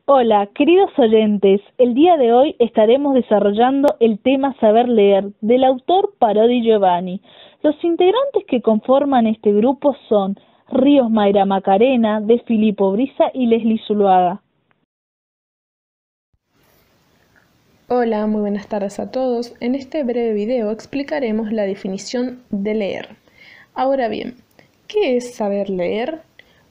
Hola, queridos oyentes, el día de hoy estaremos desarrollando el tema Saber Leer, del autor Parodi Giovanni. Los integrantes que conforman este grupo son Ríos Mayra Macarena, de Filippo Brisa y Leslie Zuluaga. Hola, muy buenas tardes a todos. En este breve video explicaremos la definición de leer. Ahora bien, ¿qué es saber leer?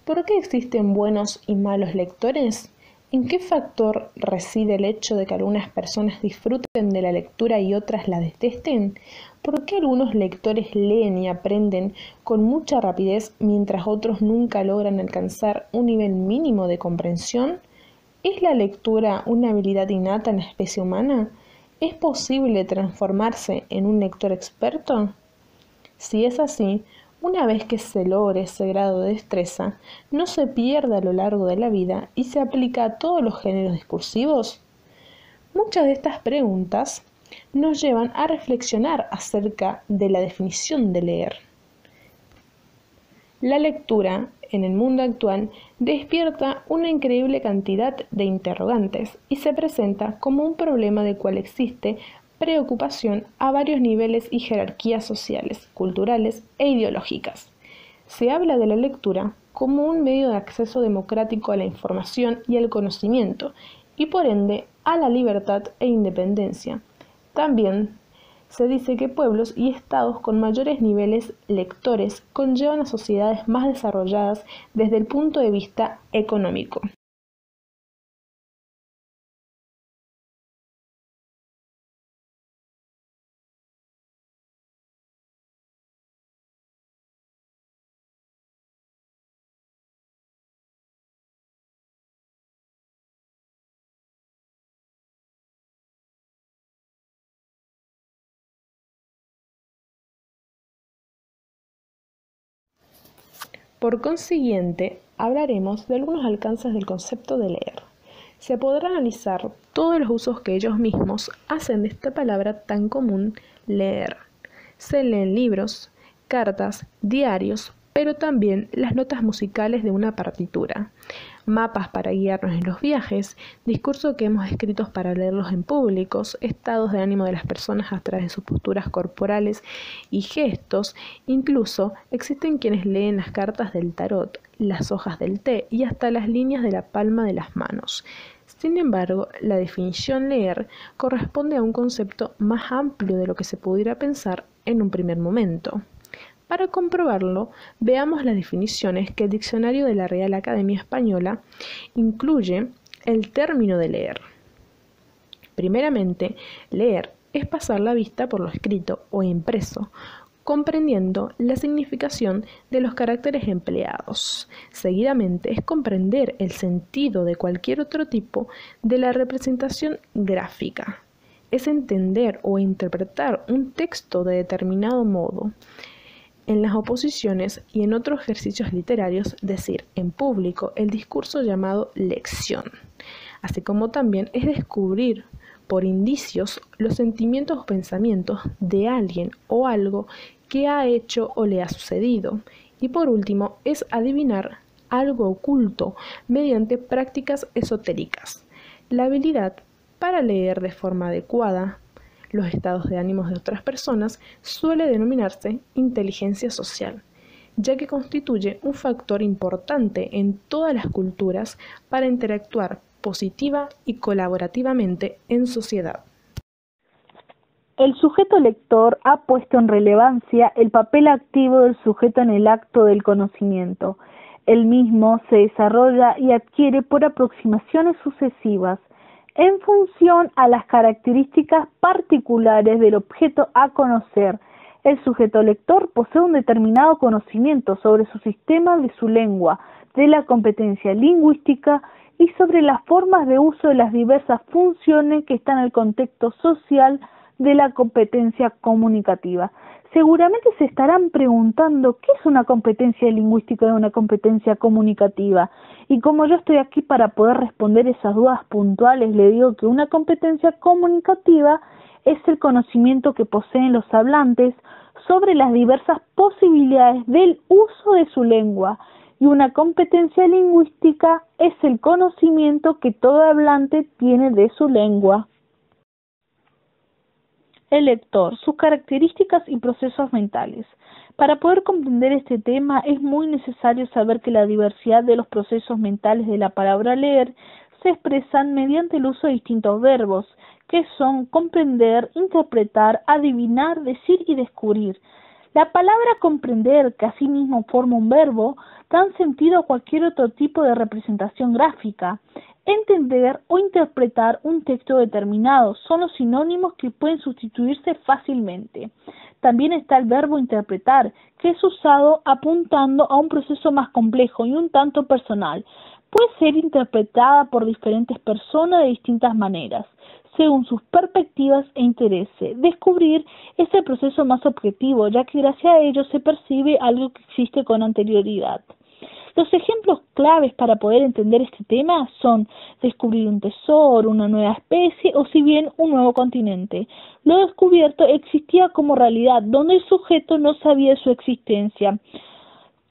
¿Por qué existen buenos y malos lectores? ¿En qué factor reside el hecho de que algunas personas disfruten de la lectura y otras la detesten? ¿Por qué algunos lectores leen y aprenden con mucha rapidez mientras otros nunca logran alcanzar un nivel mínimo de comprensión? ¿Es la lectura una habilidad innata en la especie humana? ¿Es posible transformarse en un lector experto? Si es así, una vez que se logre ese grado de destreza, ¿no se pierde a lo largo de la vida y se aplica a todos los géneros discursivos? Muchas de estas preguntas nos llevan a reflexionar acerca de la definición de leer. La lectura, en el mundo actual, despierta una increíble cantidad de interrogantes y se presenta como un problema del cual existe preocupación a varios niveles y jerarquías sociales, culturales e ideológicas. Se habla de la lectura como un medio de acceso democrático a la información y al conocimiento, y por ende a la libertad e independencia. También se dice que pueblos y estados con mayores niveles lectores conllevan a sociedades más desarrolladas desde el punto de vista económico. Por consiguiente, hablaremos de algunos alcances del concepto de leer. Se podrá analizar todos los usos que ellos mismos hacen de esta palabra tan común, leer. Se leen libros, cartas, diarios, pero también las notas musicales de una partitura, mapas para guiarnos en los viajes, discursos que hemos escrito para leerlos en públicos, estados de ánimo de las personas a través de sus posturas corporales y gestos. Incluso existen quienes leen las cartas del tarot, las hojas del té y hasta las líneas de la palma de las manos. Sin embargo, la definición leer corresponde a un concepto más amplio de lo que se pudiera pensar en un primer momento. Para comprobarlo, veamos las definiciones que el diccionario de la Real Academia Española incluye el término de leer. Primeramente, leer es pasar la vista por lo escrito o impreso, comprendiendo la significación de los caracteres empleados. Seguidamente, es comprender el sentido de cualquier otro tipo de la representación gráfica. Es entender o interpretar un texto de determinado modo. En las oposiciones y en otros ejercicios literarios, decir en público el discurso llamado lección, así como también es descubrir por indicios los sentimientos o pensamientos de alguien o algo que ha hecho o le ha sucedido. Y por último, es adivinar algo oculto mediante prácticas esotéricas. La habilidad para leer de forma adecuada los estados de ánimos de otras personas suele denominarse inteligencia social, ya que constituye un factor importante en todas las culturas para interactuar positiva y colaborativamente en sociedad. El sujeto lector ha puesto en relevancia el papel activo del sujeto en el acto del conocimiento. El mismo se desarrolla y adquiere por aproximaciones sucesivas, en función a las características particulares del objeto a conocer. El sujeto lector posee un determinado conocimiento sobre su sistema de su lengua, de la competencia lingüística y sobre las formas de uso de las diversas funciones que están en el contexto social de la competencia comunicativa. Seguramente se estarán preguntando qué es una competencia lingüística y una competencia comunicativa. Y como yo estoy aquí para poder responder esas dudas puntuales, le digo que una competencia comunicativa es el conocimiento que poseen los hablantes sobre las diversas posibilidades del uso de su lengua, y una competencia lingüística es el conocimiento que todo hablante tiene de su lengua. El lector, sus características y procesos mentales. Para poder comprender este tema es muy necesario saber que la diversidad de los procesos mentales de la palabra leer se expresan mediante el uso de distintos verbos, que son comprender, interpretar, adivinar, decir y descubrir. La palabra comprender, que asimismo forma un verbo, da sentido a cualquier otro tipo de representación gráfica. Entender o interpretar un texto determinado son los sinónimos que pueden sustituirse fácilmente. También está el verbo interpretar, que es usado apuntando a un proceso más complejo y un tanto personal. Puede ser interpretada por diferentes personas de distintas maneras, según sus perspectivas e intereses. Descubrir es el proceso más objetivo, ya que gracias a ello se percibe algo que existe con anterioridad. Los ejemplos claves para poder entender este tema son descubrir un tesoro, una nueva especie o si bien un nuevo continente. Lo descubierto existía como realidad, donde el sujeto no sabía de su existencia.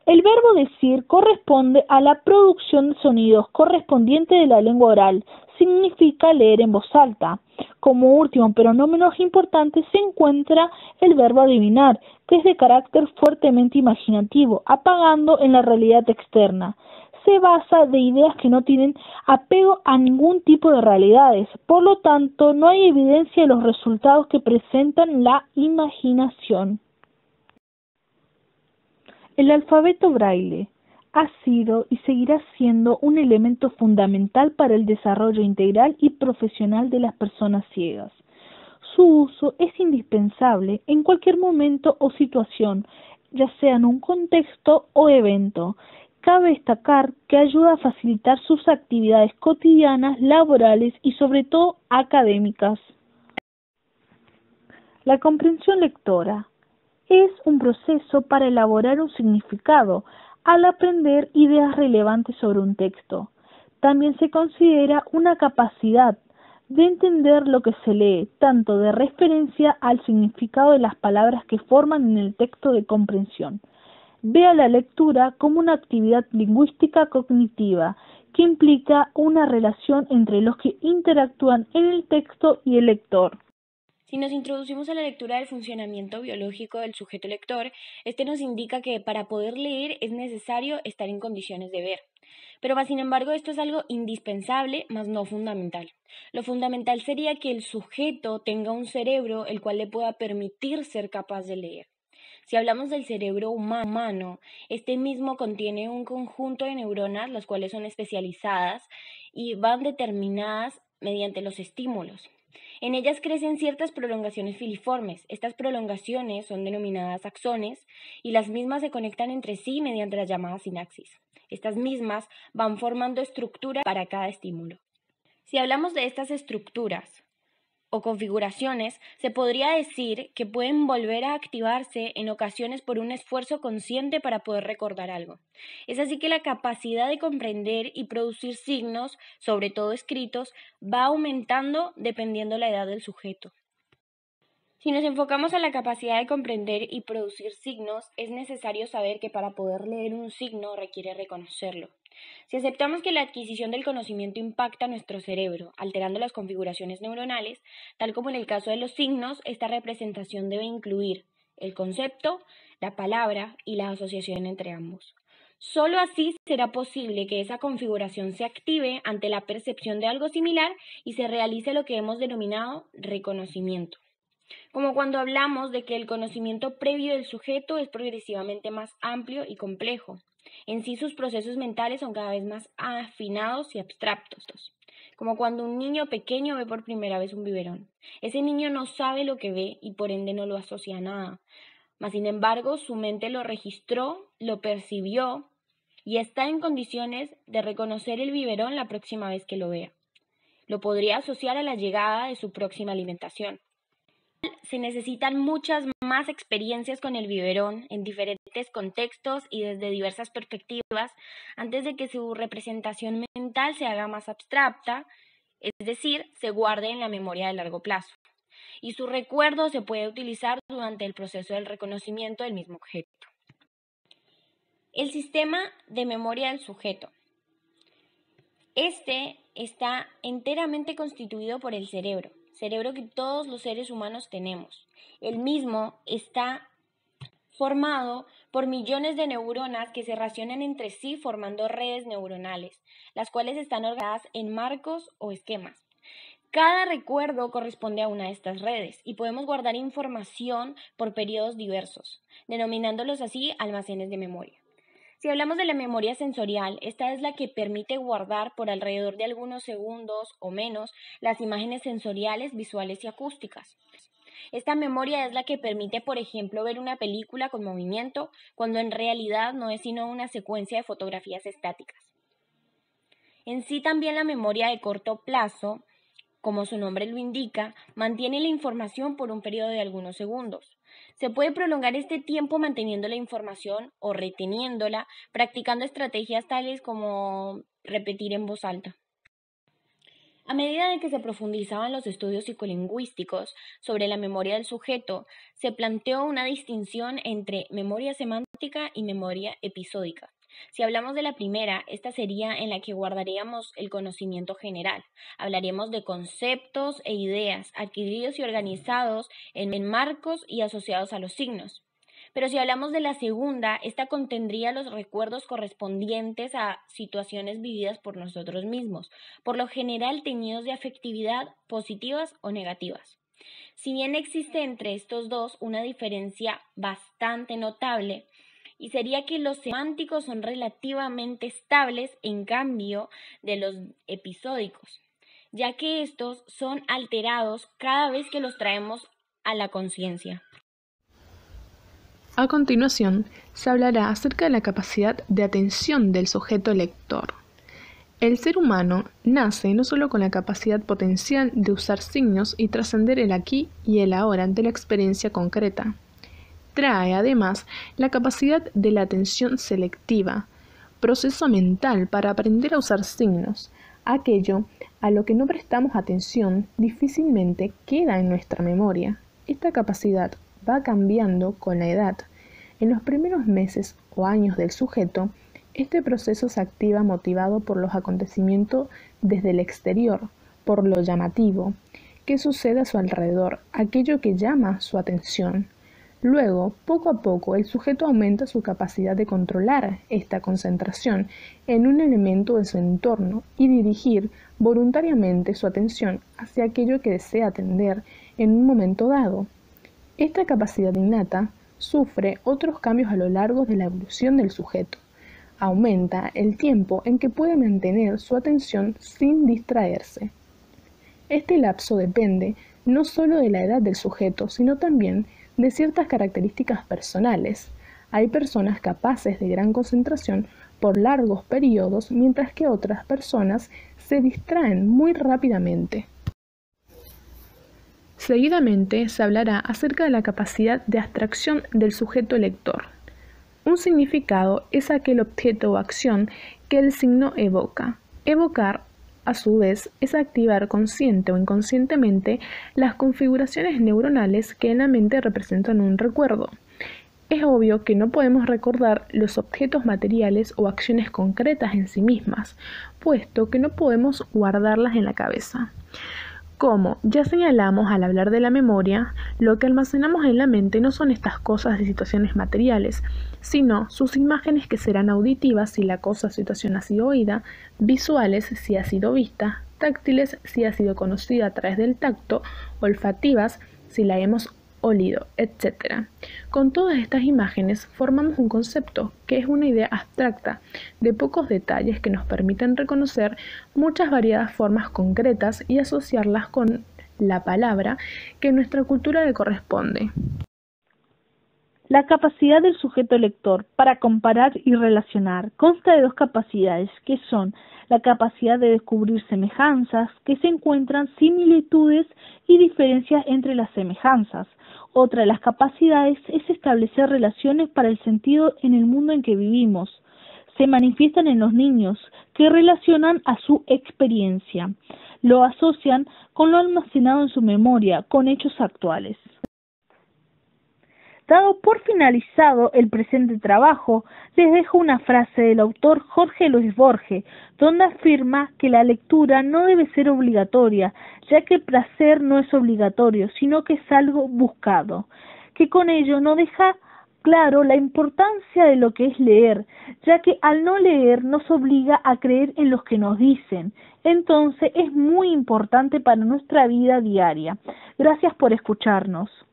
El verbo decir corresponde a la producción de sonidos correspondiente de la lengua oral. Significa leer en voz alta. Como último, pero no menos importante, se encuentra el verbo adivinar, que es de carácter fuertemente imaginativo, apagando en la realidad externa. Se basa de ideas que no tienen apego a ningún tipo de realidades. Por lo tanto, no hay evidencia de los resultados que presentan la imaginación. El alfabeto braille ha sido y seguirá siendo un elemento fundamental para el desarrollo integral y profesional de las personas ciegas. Su uso es indispensable en cualquier momento o situación, ya sea en un contexto o evento. Cabe destacar que ayuda a facilitar sus actividades cotidianas, laborales y sobre todo académicas. La comprensión lectora es un proceso para elaborar un significado al aprender ideas relevantes sobre un texto. También se considera una capacidad de entender lo que se lee, tanto de referencia al significado de las palabras que forman en el texto de comprensión. Ve a la lectura como una actividad lingüística cognitiva que implica una relación entre los que interactúan en el texto y el lector. Si nos introducimos a la lectura del funcionamiento biológico del sujeto lector, este nos indica que para poder leer es necesario estar en condiciones de ver. Pero sin embargo esto es algo indispensable, mas no fundamental. Lo fundamental sería que el sujeto tenga un cerebro el cual le pueda permitir ser capaz de leer. Si hablamos del cerebro humano, este mismo contiene un conjunto de neuronas, las cuales son especializadas y van determinadas mediante los estímulos. En ellas crecen ciertas prolongaciones filiformes. Estas prolongaciones son denominadas axones y las mismas se conectan entre sí mediante la llamada sinapsis. Estas mismas van formando estructuras para cada estímulo. Si hablamos de estas estructuras o configuraciones, se podría decir que pueden volver a activarse en ocasiones por un esfuerzo consciente para poder recordar algo. Es así que la capacidad de comprender y producir signos, sobre todo escritos, va aumentando dependiendo la edad del sujeto. Si nos enfocamos a la capacidad de comprender y producir signos, es necesario saber que para poder leer un signo requiere reconocerlo. Si aceptamos que la adquisición del conocimiento impacta nuestro cerebro, alterando las configuraciones neuronales, tal como en el caso de los signos, esta representación debe incluir el concepto, la palabra y la asociación entre ambos. Solo así será posible que esa configuración se active ante la percepción de algo similar y se realice lo que hemos denominado reconocimiento. Como cuando hablamos de que el conocimiento previo del sujeto es progresivamente más amplio y complejo. En sí sus procesos mentales son cada vez más afinados y abstractos. Como cuando un niño pequeño ve por primera vez un biberón. Ese niño no sabe lo que ve y por ende no lo asocia a nada. Mas sin embargo su mente lo registró, lo percibió y está en condiciones de reconocer el biberón la próxima vez que lo vea. Lo podría asociar a la llegada de su próxima alimentación. Se necesitan muchas más experiencias con el biberón en diferentes contextos y desde diversas perspectivas antes de que su representación mental se haga más abstracta, es decir, se guarde en la memoria de largo plazo. Y su recuerdo se puede utilizar durante el proceso del reconocimiento del mismo objeto. El sistema de memoria del sujeto. Este está enteramente constituido por el cerebro que todos los seres humanos tenemos. El mismo está formado por millones de neuronas que se relacionan entre sí formando redes neuronales, las cuales están organizadas en marcos o esquemas. Cada recuerdo corresponde a una de estas redes y podemos guardar información por periodos diversos, denominándolos así almacenes de memoria. Si hablamos de la memoria sensorial, esta es la que permite guardar por alrededor de algunos segundos o menos las imágenes sensoriales, visuales y acústicas. Esta memoria es la que permite, por ejemplo, ver una película con movimiento, cuando en realidad no es sino una secuencia de fotografías estáticas. En sí también la memoria de corto plazo, como su nombre lo indica, mantiene la información por un periodo de algunos segundos. Se puede prolongar este tiempo manteniendo la información o reteniéndola, practicando estrategias tales como repetir en voz alta. A medida de que se profundizaban los estudios psicolingüísticos sobre la memoria del sujeto, se planteó una distinción entre memoria semántica y memoria episódica. Si hablamos de la primera, esta sería en la que guardaríamos el conocimiento general. Hablaríamos de conceptos e ideas adquiridos y organizados en marcos y asociados a los signos. Pero si hablamos de la segunda, esta contendría los recuerdos correspondientes a situaciones vividas por nosotros mismos, por lo general teñidos de afectividad positivas o negativas. Si bien existe entre estos dos una diferencia bastante notable, y sería que los semánticos son relativamente estables en cambio de los episódicos, ya que estos son alterados cada vez que los traemos a la conciencia. A continuación, se hablará acerca de la capacidad de atención del sujeto lector. El ser humano nace no solo con la capacidad potencial de usar signos y trascender el aquí y el ahora ante la experiencia concreta. Trae además la capacidad de la atención selectiva, proceso mental para aprender a usar signos. Aquello a lo que no prestamos atención difícilmente queda en nuestra memoria. Esta capacidad va cambiando con la edad. En los primeros meses o años del sujeto, este proceso se activa motivado por los acontecimientos desde el exterior, por lo llamativo, que sucede a su alrededor, aquello que llama su atención. Luego, poco a poco, el sujeto aumenta su capacidad de controlar esta concentración en un elemento de su entorno y dirigir voluntariamente su atención hacia aquello que desea atender en un momento dado. Esta capacidad innata sufre otros cambios a lo largo de la evolución del sujeto. Aumenta el tiempo en que puede mantener su atención sin distraerse. Este lapso depende no solo de la edad del sujeto, sino también de ciertas características personales. Hay personas capaces de gran concentración por largos periodos, mientras que otras personas se distraen muy rápidamente. Seguidamente se hablará acerca de la capacidad de abstracción del sujeto lector. Un significado es aquel objeto o acción que el signo evoca. Evocar, a su vez, es activar consciente o inconscientemente las configuraciones neuronales que en la mente representan un recuerdo. Es obvio que no podemos recordar los objetos materiales o acciones concretas en sí mismas, puesto que no podemos guardarlas en la cabeza. Como ya señalamos al hablar de la memoria, lo que almacenamos en la mente no son estas cosas de situaciones materiales, sino sus imágenes que serán auditivas si la cosa o situación ha sido oída, visuales si ha sido vista, táctiles si ha sido conocida a través del tacto, olfativas si la hemos olido, etc. Con todas estas imágenes formamos un concepto que es una idea abstracta de pocos detalles que nos permiten reconocer muchas variadas formas concretas y asociarlas con la palabra que en nuestra cultura le corresponde. La capacidad del sujeto lector para comparar y relacionar consta de dos capacidades, que son la capacidad de descubrir semejanzas, que se encuentran similitudes y diferencias entre las semejanzas. Otra de las capacidades es establecer relaciones para el sentido en el mundo en que vivimos. Se manifiestan en los niños, que relacionan a su experiencia, lo asocian con lo almacenado en su memoria, con hechos actuales. Dado por finalizado el presente trabajo, les dejo una frase del autor Jorge Luis Borges, donde afirma que la lectura no debe ser obligatoria, ya que el placer no es obligatorio, sino que es algo buscado, que con ello no deja claro la importancia de lo que es leer, ya que al no leer nos obliga a creer en los que nos dicen. Entonces es muy importante para nuestra vida diaria. Gracias por escucharnos.